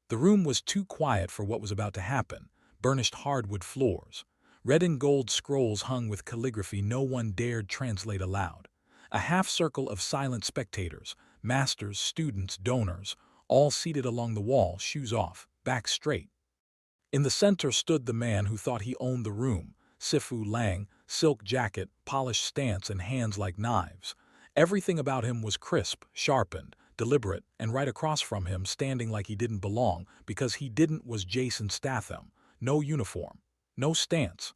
The room was too quiet for what was about to happen. Burnished hardwood floors. Red and gold scrolls hung with calligraphy no one dared translate aloud. A half-circle of silent spectators, masters, students, donors, all seated along the wall, shoes off, back straight. In the center stood the man who thought he owned the room, Sifu Lang, silk jacket, polished stance, and hands like knives. Everything about him was crisp, sharpened, deliberate, and right across from him, standing like he didn't belong because he didn't, was Jason Statham. No uniform, no stance,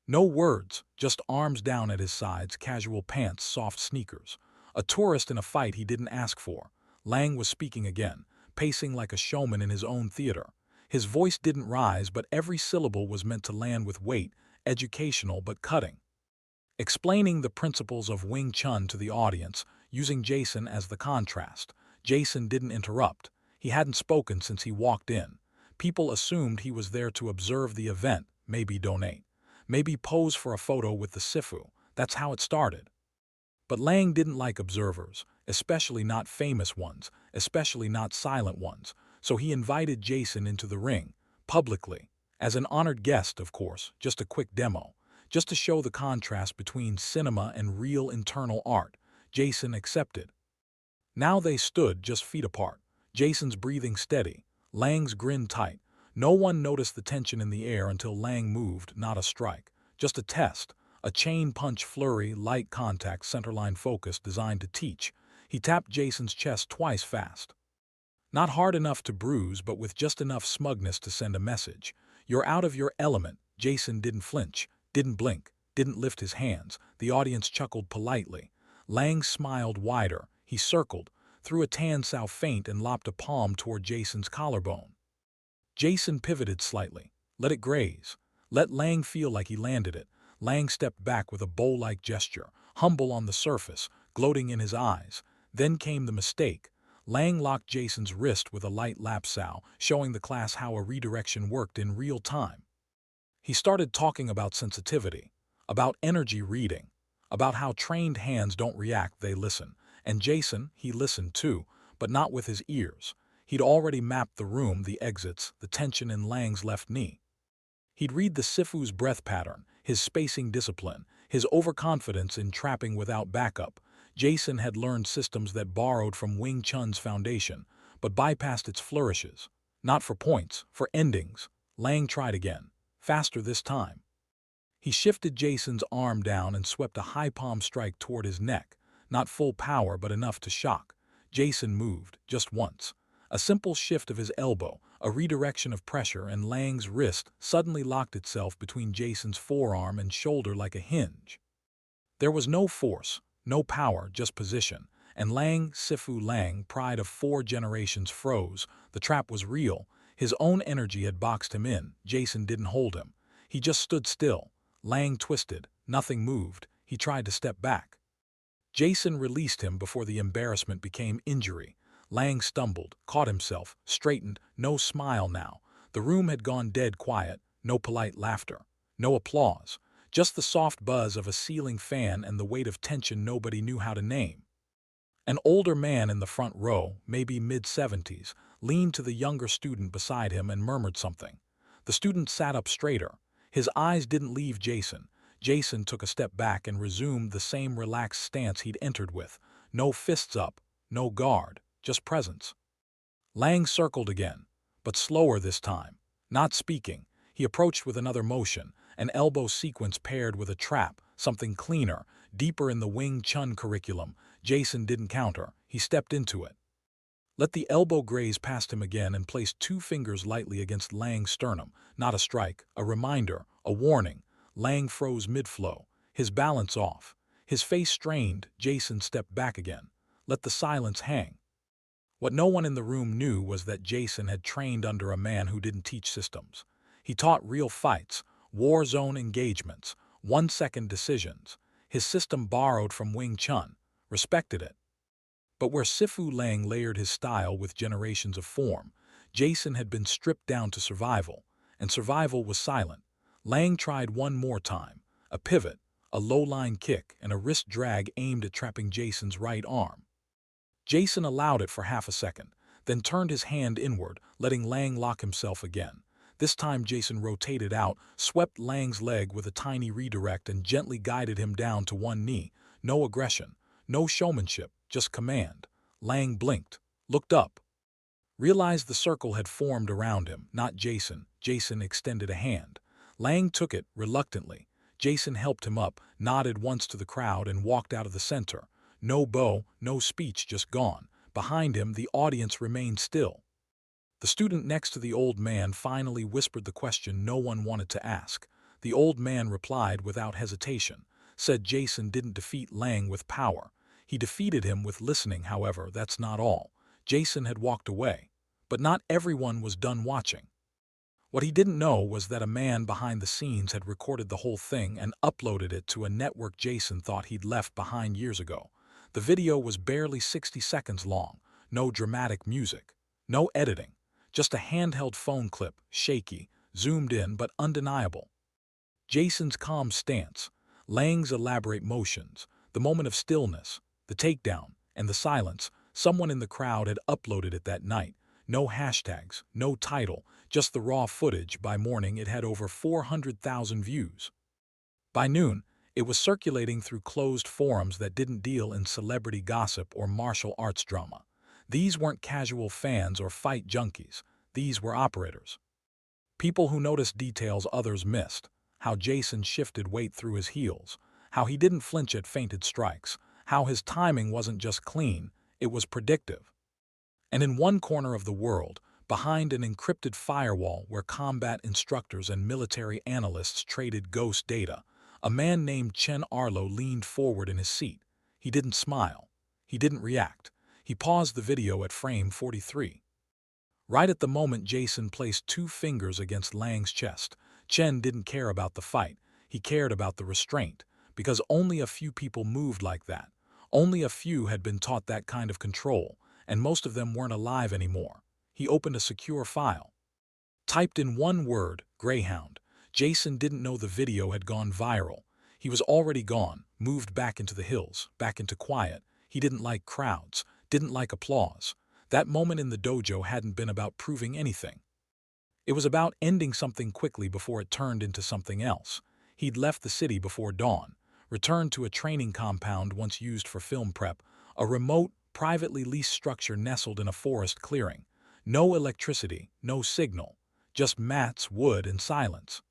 no words, just arms down at his sides, casual pants, soft sneakers. A tourist in a fight he didn't ask for. Lang was speaking again, pacing like a showman in his own theater. His voice didn't rise, but every syllable was meant to land with weight, educational but cutting. Explaining the principles of Wing Chun to the audience, using Jason as the contrast. Jason didn't interrupt. He hadn't spoken since he walked in. People assumed he was there to observe the event, maybe donate, maybe pose for a photo with the Sifu. That's how it started. But Lang didn't like observers, especially not famous ones, especially not silent ones, so he invited Jason into the ring, publicly. As an honored guest, of course, just a quick demo, just to show the contrast between cinema and real internal art. Jason accepted. Now they stood just feet apart, Jason's breathing steady, Lang's grin tight. No one noticed the tension in the air until Lang moved, not a strike, just a test. A chain punch flurry, light contact, centerline focus designed to teach. He tapped Jason's chest twice fast. Not hard enough to bruise, but with just enough smugness to send a message. You're out of your element. Jason didn't flinch, didn't blink, didn't lift his hands. The audience chuckled politely. Lang smiled wider. He circled, threw a tan sow feint and lopped a palm toward Jason's collarbone. Jason pivoted slightly. Let it graze. Let Lang feel like he landed it. Lang stepped back with a bow-like gesture, humble on the surface, gloating in his eyes. Then came the mistake. Lang locked Jason's wrist with a light lap sow, showing the class how a redirection worked in real time. He started talking about sensitivity, about energy reading, about how trained hands don't react, they listen. And Jason, he listened too, but not with his ears. He'd already mapped the room, the exits, the tension in Lang's left knee. He'd read the Sifu's breath pattern, his spacing discipline, his overconfidence in trapping without backup. Jason had learned systems that borrowed from Wing Chun's foundation, but bypassed its flourishes. Not for points, for endings. Lang tried again, faster this time. He shifted Jason's arm down and swept a high palm strike toward his neck, not full power but enough to shock. Jason moved, just once. A simple shift of his elbow, a redirection of pressure, and Lang's wrist suddenly locked itself between Jason's forearm and shoulder like a hinge. There was no force, no power, just position, and Lang, Sifu Lang, pride of 4 generations, froze. The trap was real. His own energy had boxed him in. Jason didn't hold him. He just stood still. Lang twisted. Nothing moved. He tried to step back. Jason released him before the embarrassment became injury. Lang stumbled, caught himself, straightened. No smile now. The room had gone dead quiet. No polite laughter. No applause. Just the soft buzz of a ceiling fan and the weight of tension nobody knew how to name. An older man in the front row, maybe mid-70s, leaned to the younger student beside him and murmured something. The student sat up straighter. His eyes didn't leave Jason. Jason took a step back and resumed the same relaxed stance he'd entered with. No fists up, no guard, just presence. Lang circled again, but slower this time. Not speaking, he approached with another motion, an elbow sequence paired with a trap, something cleaner, deeper in the Wing Chun curriculum. Jason didn't counter, he stepped into it. Let the elbow graze past him again and placed 2 fingers lightly against Lang's sternum. Not a strike, a reminder, a warning. Lang froze mid-flow, his balance off. His face strained. Jason stepped back again. Let the silence hang. What no one in the room knew was that Jason had trained under a man who didn't teach systems. He taught real fights, war zone engagements, 1-second decisions. His system borrowed from Wing Chun, respected it. But where Sifu Lang layered his style with generations of form, Jason had been stripped down to survival, and survival was silent. Lang tried one more time, a pivot, a low-line kick, and a wrist drag aimed at trapping Jason's right arm. Jason allowed it for half a second, then turned his hand inward, letting Lang lock himself again. This time Jason rotated out, swept Lang's leg with a tiny redirect and gently guided him down to one knee. No aggression, no showmanship, just command. Lang blinked, looked up, realized the circle had formed around him, not Jason. Jason extended a hand. Lang took it reluctantly. Jason helped him up, nodded once to the crowd, and walked out of the center. No bow, no speech, just gone. Behind him, the audience remained still. The student next to the old man finally whispered the question no one wanted to ask. The old man replied without hesitation, said Jason didn't defeat Lang with power. He defeated him with listening. However, that's not all. Jason had walked away. But not everyone was done watching. What he didn't know was that a man behind the scenes had recorded the whole thing and uploaded it to a network Jason thought he'd left behind years ago. The video was barely 60 seconds long. No dramatic music, no editing. Just a handheld phone clip, shaky, zoomed in but undeniable. Jason's calm stance, Lang's elaborate motions, the moment of stillness, the takedown, and the silence. Someone in the crowd had uploaded it that night. No hashtags, no title, just the raw footage. By morning it had over 400,000 views. By noon, it was circulating through closed forums that didn't deal in celebrity gossip or martial arts drama. These weren't casual fans or fight junkies. These were operators. People who noticed details others missed. How Jason shifted weight through his heels. How he didn't flinch at feinted strikes. How his timing wasn't just clean, it was predictive. And in one corner of the world, behind an encrypted firewall where combat instructors and military analysts traded ghost data, a man named Chun leaned forward in his seat. He didn't smile. He didn't react. He paused the video at frame 43. Right at the moment Jason placed 2 fingers against Lang's chest. Chun didn't care about the fight. He cared about the restraint, because only a few people moved like that. Only a few had been taught that kind of control, and most of them weren't alive anymore. He opened a secure file. Typed in one word, Greyhound. Jason didn't know the video had gone viral. He was already gone, moved back into the hills, back into quiet. He didn't like crowds, didn't like applause. That moment in the dojo hadn't been about proving anything. It was about ending something quickly before it turned into something else. He'd left the city before dawn, returned to a training compound once used for film prep, a remote, privately leased structure nestled in a forest clearing. No electricity, no signal, just mats, wood, and silence.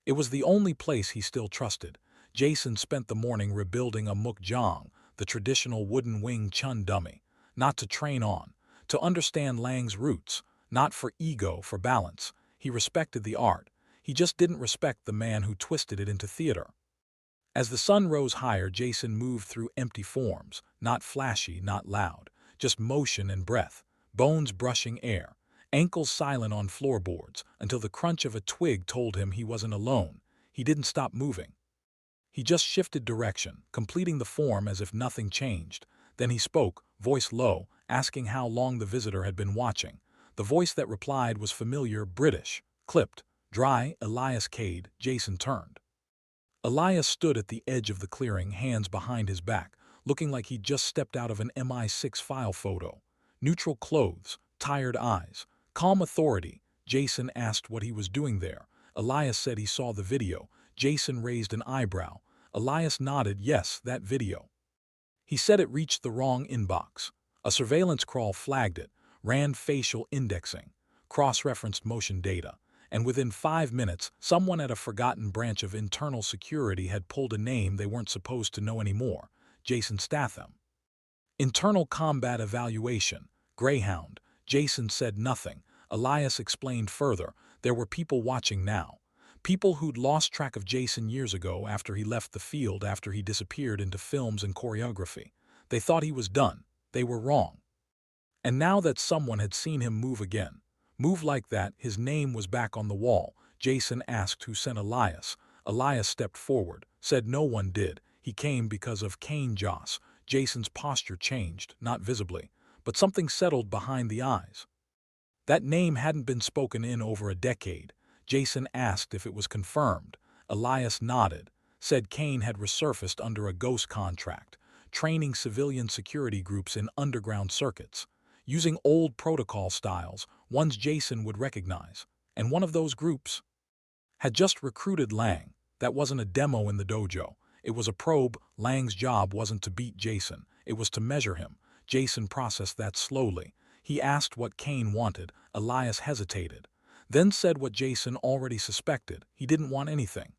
It was the only place he still trusted. Jason spent the morning rebuilding a mukjang, the traditional wooden Wing Chun dummy, not to train on, to understand Lang's roots, not for ego, for balance. He respected the art. He just didn't respect the man who twisted it into theater. As the sun rose higher, Jason moved through empty forms, not flashy, not loud, just motion and breath, bones brushing air, ankles silent on floorboards, until the crunch of a twig told him he wasn't alone. He didn't stop moving. He just shifted direction, completing the form as if nothing changed. Then he spoke, voice low, asking how long the visitor had been watching. The voice that replied was familiar, British, clipped, dry. Elias Cade. Jason turned. Elias stood at the edge of the clearing, hands behind his back, looking like he'd just stepped out of an MI6 file photo. Neutral clothes, tired eyes, calm authority. Jason asked what he was doing there. Elias said he saw the video. Jason raised an eyebrow. Elias nodded, yes, that video. He said it reached the wrong inbox. A surveillance crawl flagged it, ran facial indexing, cross-referenced motion data, and within 5 minutes, someone at a forgotten branch of internal security had pulled a name they weren't supposed to know anymore, Jason Statham. Internal combat evaluation, Greyhound. Jason said nothing. Elias explained further. There were people watching now. People who'd lost track of Jason years ago after he left the field, after he disappeared into films and choreography. They thought he was done. They were wrong. And now that someone had seen him move again, move like that, his name was back on the wall. Jason asked who sent Elias. Elias stepped forward, said no one did. He came because of Kane Joss. Jason's posture changed, not visibly, but something settled behind the eyes. That name hadn't been spoken in over a decade. Jason asked if it was confirmed. Elias nodded, said Kane had resurfaced under a ghost contract, training civilian security groups in underground circuits. using old protocol styles, ones Jason would recognize. And one of those groups had just recruited Lang. That wasn't a demo in the dojo. It was a probe. Lang's job wasn't to beat Jason. It was to measure him. Jason processed that slowly. He asked what Kane wanted. Elias hesitated, then said what Jason already suspected. He didn't want anything.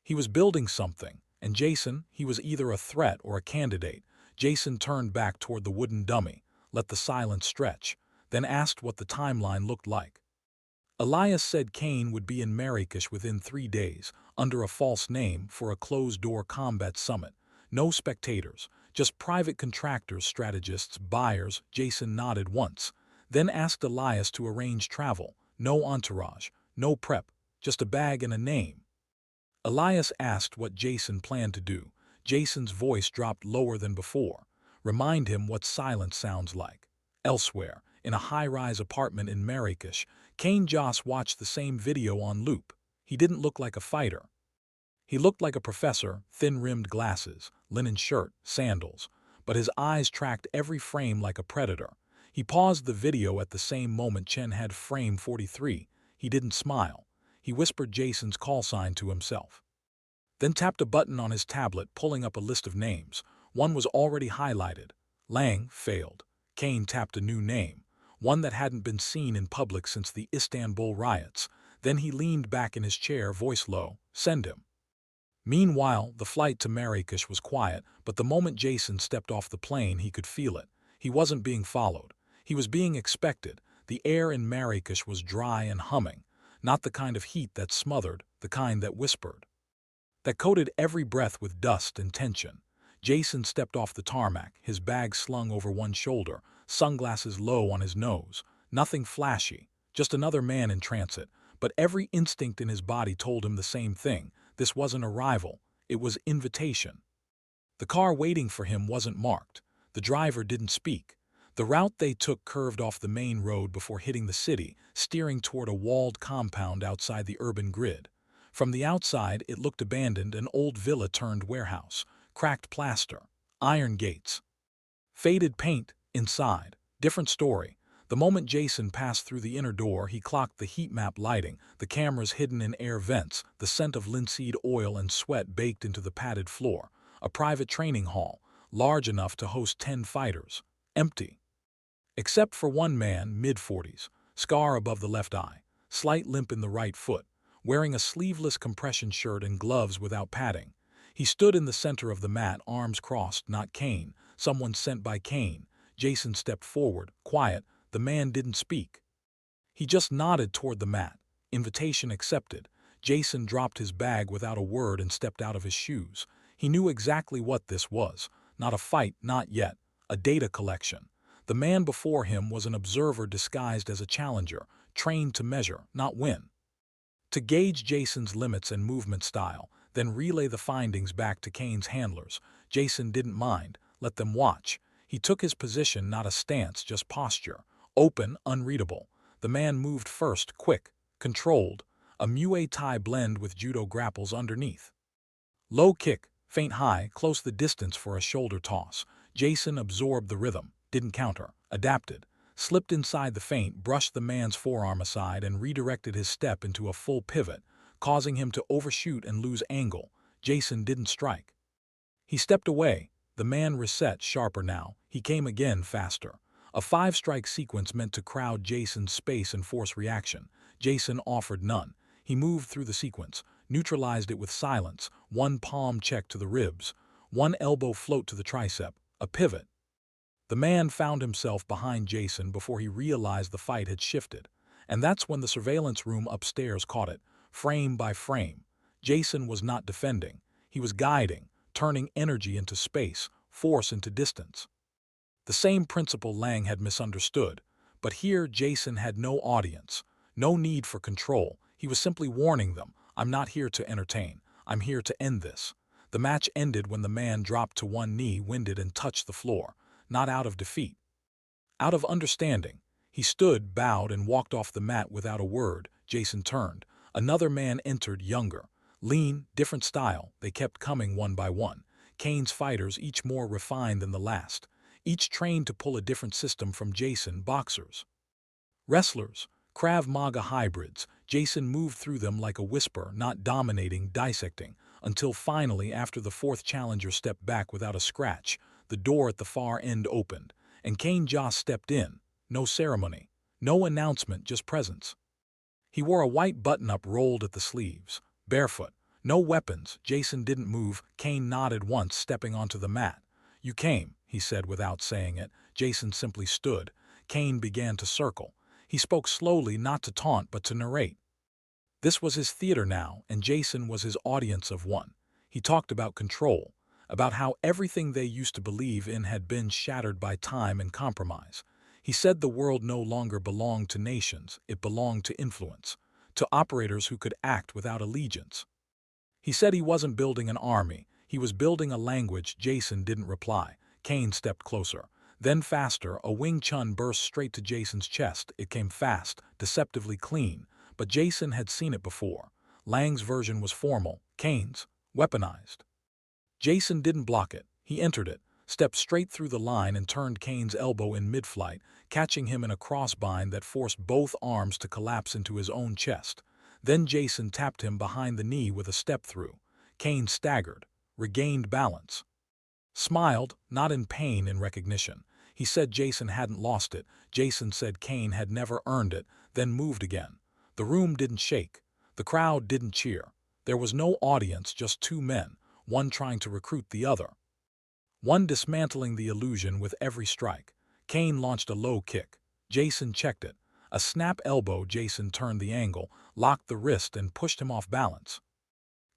He was building something, and Jason, he was either a threat or a candidate. Jason turned back toward the wooden dummy, let the silence stretch, then asked what the timeline looked like. Elias said Kane would be in Marrakesh within 3 days, under a false name, for a closed-door combat summit. No spectators, just private contractors, strategists, buyers. Jason nodded once, then asked Elias to arrange travel. No entourage, no prep, just a bag and a name. Elias asked what Jason planned to do. Jason's voice dropped lower than before. Remind him what silence sounds like. Elsewhere, in a high-rise apartment in Marrakesh, Kane Joss watched the same video on loop. He didn't look like a fighter. He looked like a professor, thin-rimmed glasses, linen shirt, sandals, but his eyes tracked every frame like a predator. He paused the video at the same moment Chen had frame 43. He didn't smile. He whispered Jason's call sign to himself, then tapped a button on his tablet, pulling up a list of names. One was already highlighted. Lang failed. Kane tapped a new name, one that hadn't been seen in public since the Istanbul riots. Then he leaned back in his chair, voice low, send him. Meanwhile, the flight to Marrakesh was quiet, but the moment Jason stepped off the plane, he could feel it. He wasn't being followed. He was being expected. The air in Marrakesh was dry and humming, not the kind of heat that smothered, the kind that whispered, that coated every breath with dust and tension. Jason stepped off the tarmac, his bag slung over one shoulder, sunglasses low on his nose. Nothing flashy, just another man in transit, but every instinct in his body told him the same thing. This wasn't arrival, it was invitation. The car waiting for him wasn't marked. The driver didn't speak. The route they took curved off the main road before hitting the city, steering toward a walled compound outside the urban grid. From the outside, it looked abandoned, an old villa turned warehouse, cracked plaster, iron gates, faded paint. Inside, different story. The moment Jason passed through the inner door, he clocked the heat map lighting, the cameras hidden in air vents, the scent of linseed oil and sweat baked into the padded floor. A private training hall, large enough to host 10 fighters, empty. Except for one man, mid-40s, scar above the left eye, slight limp in the right foot, wearing a sleeveless compression shirt and gloves without padding. He stood in the center of the mat, arms crossed. Not Kane, someone sent by Kane. Jason stepped forward, quiet. The man didn't speak. He just nodded toward the mat. Invitation accepted. Jason dropped his bag without a word and stepped out of his shoes. He knew exactly what this was. Not a fight, not yet. A data collection. The man before him was an observer disguised as a challenger, trained to measure, not win. To gauge Jason's limits and movement style, then relay the findings back to Kane's handlers. Jason didn't mind. Let them watch. He took his position, not a stance, just posture. Open, unreadable. The man moved first, quick, controlled. A Muay Thai blend with judo grapples underneath. Low kick, feint high, close the distance for a shoulder toss. Jason absorbed the rhythm, didn't counter, adapted. Slipped inside the feint, brushed the man's forearm aside and redirected his step into a full pivot, causing him to overshoot and lose angle. Jason didn't strike. He stepped away. The man reset, sharper now. He came again, faster. A 5-strike sequence meant to crowd Jason's space and force reaction. Jason offered none. He moved through the sequence, neutralized it with silence. One palm check to the ribs, one elbow float to the tricep, a pivot. The man found himself behind Jason before he realized the fight had shifted. And that's when the surveillance room upstairs caught it, frame by frame. Jason was not defending. He was guiding, turning energy into space, force into distance. The same principle Lang had misunderstood, but here Jason had no audience, no need for control. He was simply warning them, I'm not here to entertain, I'm here to end this. The match ended when the man dropped to one knee, winded, and touched the floor, not out of defeat, out of understanding. He stood, bowed, and walked off the mat without a word. Jason turned. Another man entered, younger, lean, different style. They kept coming one by one. Kane's fighters, each more refined than the last. each trained to pull a different system from Jason. Boxers, wrestlers, Krav Maga hybrids. Jason moved through them like a whisper, not dominating, dissecting, until finally, after the fourth challenger stepped back without a scratch, the door at the far end opened, and Kane Joss stepped in. No ceremony, no announcement, just presence. He wore a white button-up rolled at the sleeves, barefoot, no weapons. Jason didn't move. Kane nodded once, stepping onto the mat. "You came," he said without saying it. Jason simply stood. Kane began to circle. He spoke slowly, not to taunt but to narrate. This was his theater now, and Jason was his audience of one. He talked about control, about how everything they used to believe in had been shattered by time and compromise. He said the world no longer belonged to nations, it belonged to influence, to operators who could act without allegiance. He said he wasn't building an army, he was building a language. Jason didn't reply. Kane stepped closer. Then faster, a Wing Chun burst straight to Jason's chest. It came fast, deceptively clean, but Jason had seen it before. Lang's version was formal, Kane's, weaponized. Jason didn't block it. He entered it, stepped straight through the line and turned Kane's elbow in mid-flight, catching him in a crossbind that forced both arms to collapse into his own chest. Then Jason tapped him behind the knee with a step-through. Kane staggered, regained balance. Smiled, not in pain, in recognition. He said Jason hadn't lost it. Jason said Kane had never earned it, then moved again. The room didn't shake. The crowd didn't cheer. There was no audience, just two men, one trying to recruit the other. One dismantling the illusion with every strike. Kane launched a low kick. Jason checked it. A snap elbow. Jason turned the angle, locked the wrist and pushed him off balance.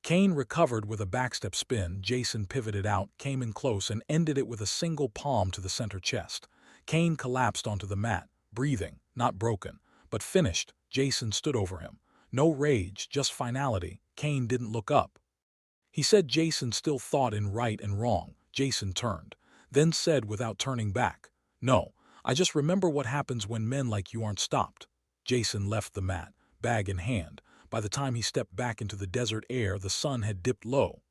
Kane recovered with a backstep spin. Jason pivoted out, came in close and ended it with a single palm to the center chest. Kane collapsed onto the mat, breathing, not broken, but finished. Jason stood over him. No rage, just finality. Kane didn't look up. He said Jason still thought in right and wrong. Jason turned, then said without turning back, "No, I just remember what happens when men like you aren't stopped." Jason left the mat, bag in hand. By the time he stepped back into the desert air, the sun had dipped low.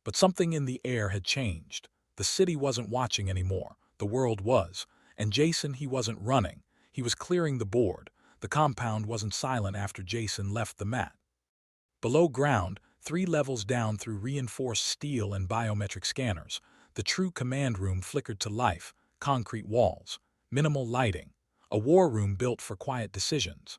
But something in the air had changed. The city wasn't watching anymore. The world was. And Jason, he wasn't running. He was clearing the board. The compound wasn't silent after Jason left the mat. Below ground, 3 levels down through reinforced steel and biometric scanners, the true command room flickered to life. Concrete walls, minimal lighting, a war room built for quiet decisions.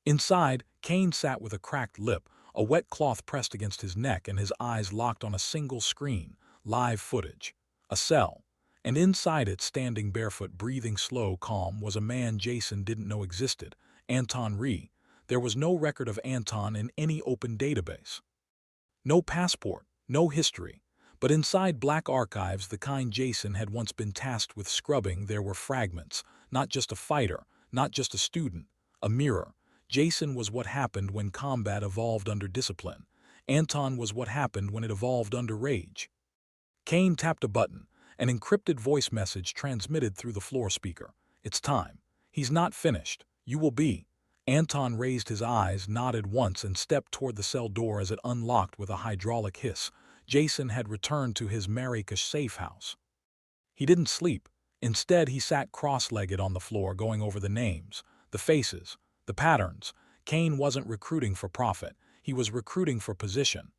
Inside, Kane sat with a cracked lip, a wet cloth pressed against his neck and his eyes locked on a single screen, live footage. A cell. And inside it, standing barefoot, breathing slow, calm, was a man Jason didn't know existed, Anton Rhee. There was no record of Anton in any open database. No passport, no history. But inside black archives, the kind Jason had once been tasked with scrubbing, there were fragments. Not just a fighter, not just a student, a mirror. Jason was what happened when combat evolved under discipline. Anton was what happened when it evolved under rage. Kane tapped a button. An encrypted voice message transmitted through the floor speaker. "It's time. He's not finished. You will be." Anton raised his eyes, nodded once, and stepped toward the cell door as it unlocked with a hydraulic hiss. Jason had returned to his Marrakesh safe house. He didn't sleep. Instead, he sat cross-legged on the floor, going over the names, the faces, the patterns. Kane wasn't recruiting for profit. He was recruiting for position.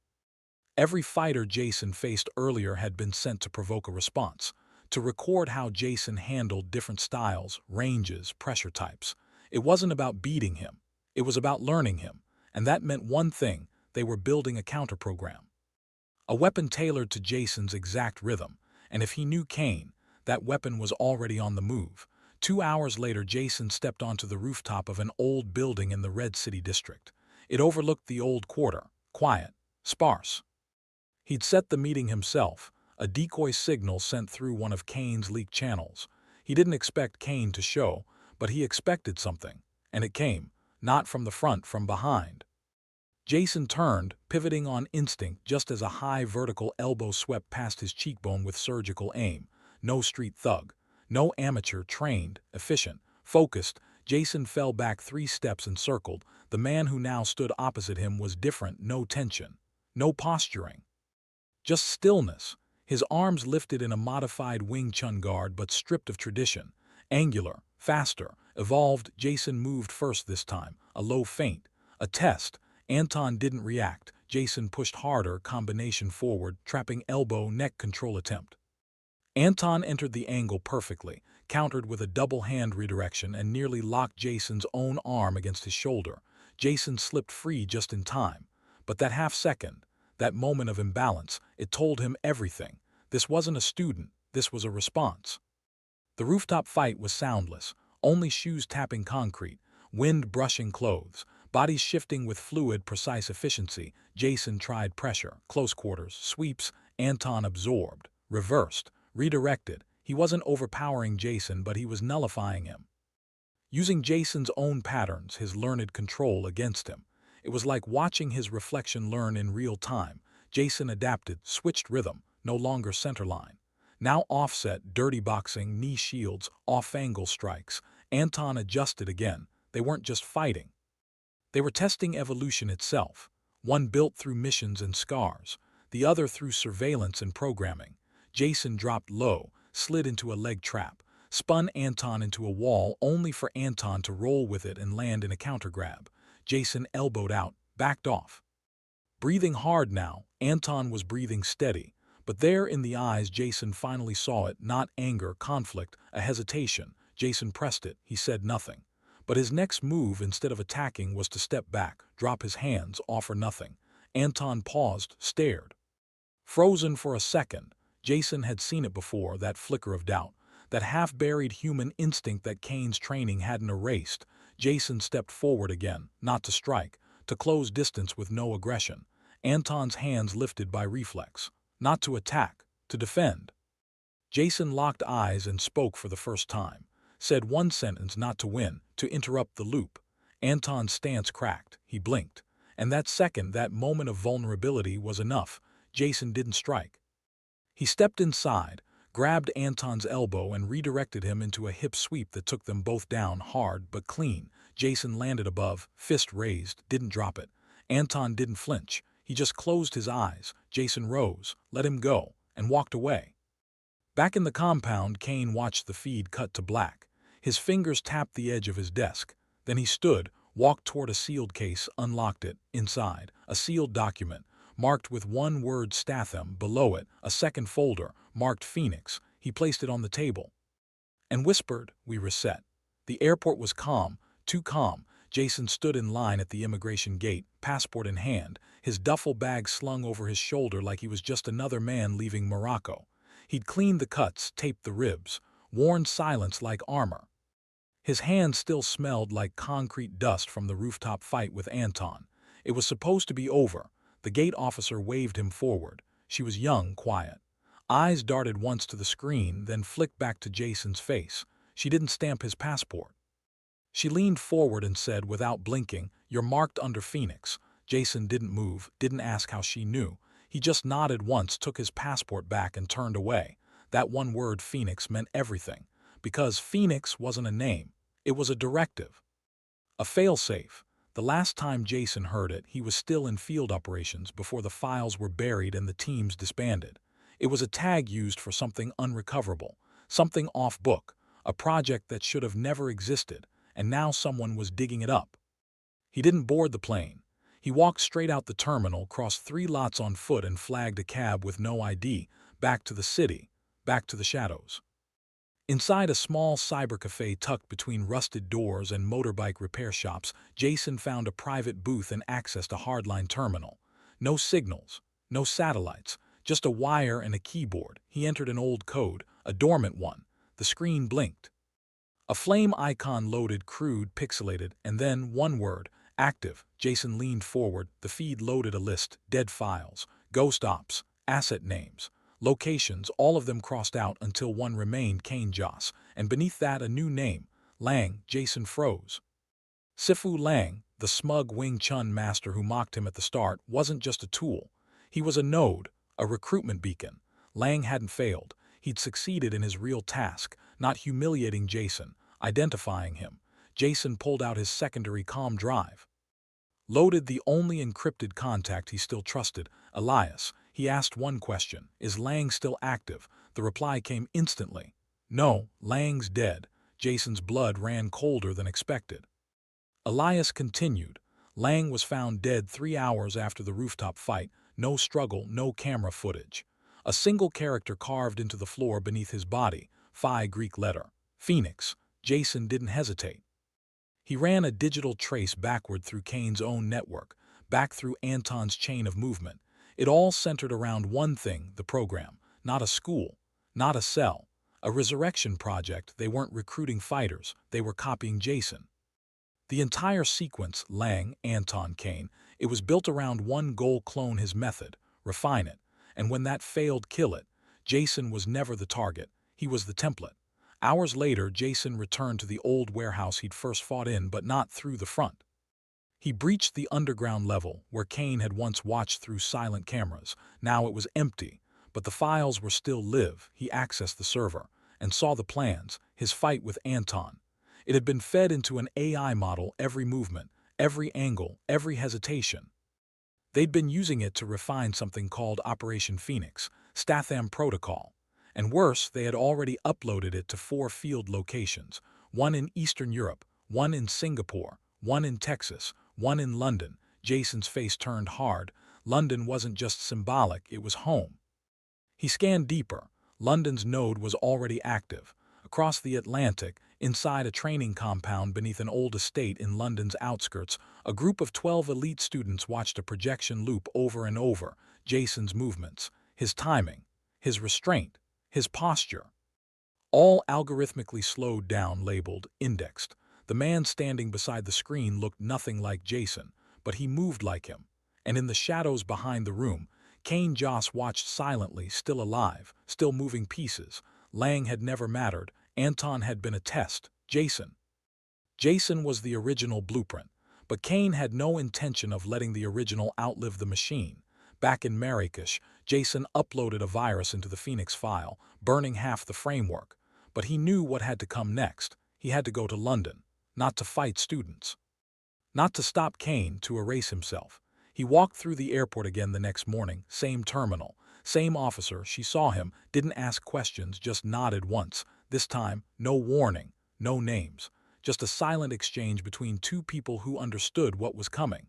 Every fighter Jason faced earlier had been sent to provoke a response, to record how Jason handled different styles, ranges, pressure types. It wasn't about beating him. It was about learning him. And that meant one thing: they were building a counterprogram. A weapon tailored to Jason's exact rhythm. And if he knew Kane, that weapon was already on the move. 2 hours later, Jason stepped onto the rooftop of an old building in the Red City district. It overlooked the old quarter, quiet, sparse. He'd set the meeting himself, a decoy signal sent through one of Kane's leaked channels. He didn't expect Kane to show, but he expected something, and it came, not from the front, from behind. Jason turned, pivoting on instinct just as a high vertical elbow swept past his cheekbone with surgical aim. No street thug. No amateur, trained, efficient, focused. Jason fell back 3 steps and circled. The man who now stood opposite him was different. No tension, no posturing. Just stillness. His arms lifted in a modified Wing Chun guard but stripped of tradition. Angular, faster, evolved. Jason moved first this time, a low feint. A test. Anton didn't react. Jason pushed harder, combination forward, trapping elbow, neck control attempt. Anton entered the angle perfectly, countered with a double hand redirection and nearly locked Jason's own arm against his shoulder. Jason slipped free just in time. But that half second, that moment of imbalance, it told him everything. This wasn't a student, this was a response. The rooftop fight was soundless, only shoes tapping concrete, wind brushing clothes, bodies shifting with fluid, precise efficiency. Jason tried pressure, close quarters, sweeps. Anton absorbed, reversed, redirected. He wasn't overpowering Jason, but he was nullifying him. Using Jason's own patterns, his learned control against him. It was like watching his reflection learn in real time. Jason adapted, switched rhythm, no longer centerline. Now offset, dirty boxing, knee shields, off-angle strikes. Anton adjusted again. They weren't just fighting. They were testing evolution itself. One built through missions and scars, the other through surveillance and programming. Jason dropped low, slid into a leg trap, spun Anton into a wall only for Anton to roll with it and land in a counter grab. Jason elbowed out, backed off. Breathing hard now, Anton was breathing steady. But there in the eyes Jason finally saw it, not anger, conflict, a hesitation. Jason pressed it, he said nothing. But his next move, instead of attacking, was to step back, drop his hands, offer nothing. Anton paused, stared. Frozen for a second. Jason had seen it before, that flicker of doubt, that half-buried human instinct that Kane's training hadn't erased. Jason stepped forward again, not to strike, to close distance with no aggression. Anton's hands lifted by reflex. Not to attack, to defend. Jason locked eyes and spoke for the first time. Said one sentence, not to win, to interrupt the loop. Anton's stance cracked. He blinked. And that second, that moment of vulnerability was enough. Jason didn't strike. He stepped inside, grabbed Anton's elbow and redirected him into a hip sweep that took them both down, hard but clean. Jason landed above, fist raised, didn't drop it. Anton didn't flinch. He just closed his eyes. Jason rose, let him go, and walked away. Back in the compound, Kane watched the feed cut to black. His fingers tapped the edge of his desk. Then he stood, walked toward a sealed case, unlocked it. Inside, a sealed document, marked with one word Statham. Below it, a second folder, marked Phoenix. He placed it on the table and whispered, "We reset." The airport was calm, too calm. Jason stood in line at the immigration gate, passport in hand, his duffel bag slung over his shoulder like he was just another man leaving Morocco. He'd cleaned the cuts, taped the ribs, worn silence like armor. His hands still smelled like concrete dust from the rooftop fight with Anton. It was supposed to be over. The gate officer waved him forward. She was young, quiet. Eyes darted once to the screen, then flicked back to Jason's face. She didn't stamp his passport. She leaned forward and said, without blinking, "You're marked under Phoenix." Jason didn't move, didn't ask how she knew. He just nodded once, took his passport back and turned away. That one word, Phoenix, meant everything. Because Phoenix wasn't a name. It was a directive. A failsafe. The last time Jason heard it, he was still in field operations before the files were buried and the teams disbanded. It was a tag used for something unrecoverable, something off-book, a project that should have never existed, and now someone was digging it up. He didn't board the plane. He walked straight out the terminal, crossed 3 lots on foot and flagged a cab with no ID, back to the city, back to the shadows. Inside a small cybercafe tucked between rusted doors and motorbike repair shops, Jason found a private booth and accessed a hardline terminal. No signals, no satellites, just a wire and a keyboard. He entered an old code, a dormant one. The screen blinked. A flame icon loaded, crude, pixelated, and then one word, active. Jason leaned forward. The feed loaded a list, dead files, ghost ops, asset names. Locations, all of them crossed out until one remained, Kane Joss, and beneath that a new name, Lang. Jason froze. Sifu Lang, the smug Wing Chun master who mocked him at the start, wasn't just a tool. He was a node, a recruitment beacon. Lang hadn't failed. He'd succeeded in his real task, not humiliating Jason, identifying him. Jason pulled out his secondary comm drive. Loaded the only encrypted contact he still trusted, Elias. He asked one question, "Is Lang still active?" The reply came instantly. "No, Lang's dead." Jason's blood ran colder than expected. Elias continued. Lang was found dead 3 hours after the rooftop fight. No struggle, no camera footage. A single character carved into the floor beneath his body. Phi Greek letter. Phoenix. Jason didn't hesitate. He ran a digital trace backward through Kane's own network, back through Anton's chain of movement. It all centered around one thing, the program. Not a school, not a cell, a resurrection project. They weren't recruiting fighters, they were copying Jason. The entire sequence, Lang, Anton, Kane, it was built around one goal: clone his method, refine it, and when that failed, kill it. Jason was never the target, he was the template. Hours later, Jason returned to the old warehouse he'd first fought in, but not through the front. He breached the underground level, where Kane had once watched through silent cameras. Now it was empty, but the files were still live. He accessed the server and saw the plans, his fight with Anton. It had been fed into an AI model, every movement, every angle, every hesitation. They'd been using it to refine something called Operation Phoenix, Statham Protocol. And worse, they had already uploaded it to 4 field locations, one in Eastern Europe, one in Singapore, one in Texas, one in London. Jason's face turned hard. London wasn't just symbolic, it was home. He scanned deeper. London's node was already active. Across the Atlantic, inside a training compound beneath an old estate in London's outskirts, a group of 12 elite students watched a projection loop over and over. Jason's movements, his timing, his restraint, his posture. All algorithmically slowed down, labeled, indexed. The man standing beside the screen looked nothing like Jason, but he moved like him. And in the shadows behind the room, Kane Joss watched silently, still alive, still moving pieces. Lang had never mattered. Anton had been a test. Jason was the original blueprint, but Kane had no intention of letting the original outlive the machine. Back in Marrakesh, Jason uploaded a virus into the Phoenix file, burning half the framework. But he knew what had to come next. He had to go to London, not to fight students, not to stop Kane, to erase himself. He walked through the airport again the next morning, same terminal, same officer. She saw him, didn't ask questions, just nodded once. This time, no warning, no names, just a silent exchange between two people who understood what was coming.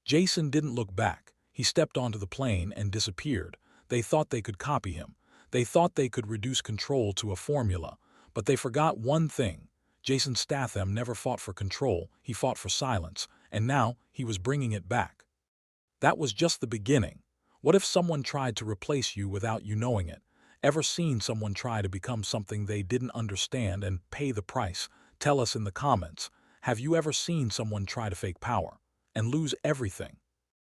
Jason didn't look back. He stepped onto the plane and disappeared. They thought they could copy him. They thought they could reduce control to a formula. But they forgot one thing. Jason Statham never fought for control, he fought for silence, and now he was bringing it back. That was just the beginning. What if someone tried to replace you without you knowing it? Ever seen someone try to become something they didn't understand and pay the price? Tell us in the comments. Have you ever seen someone try to fake power and lose everything?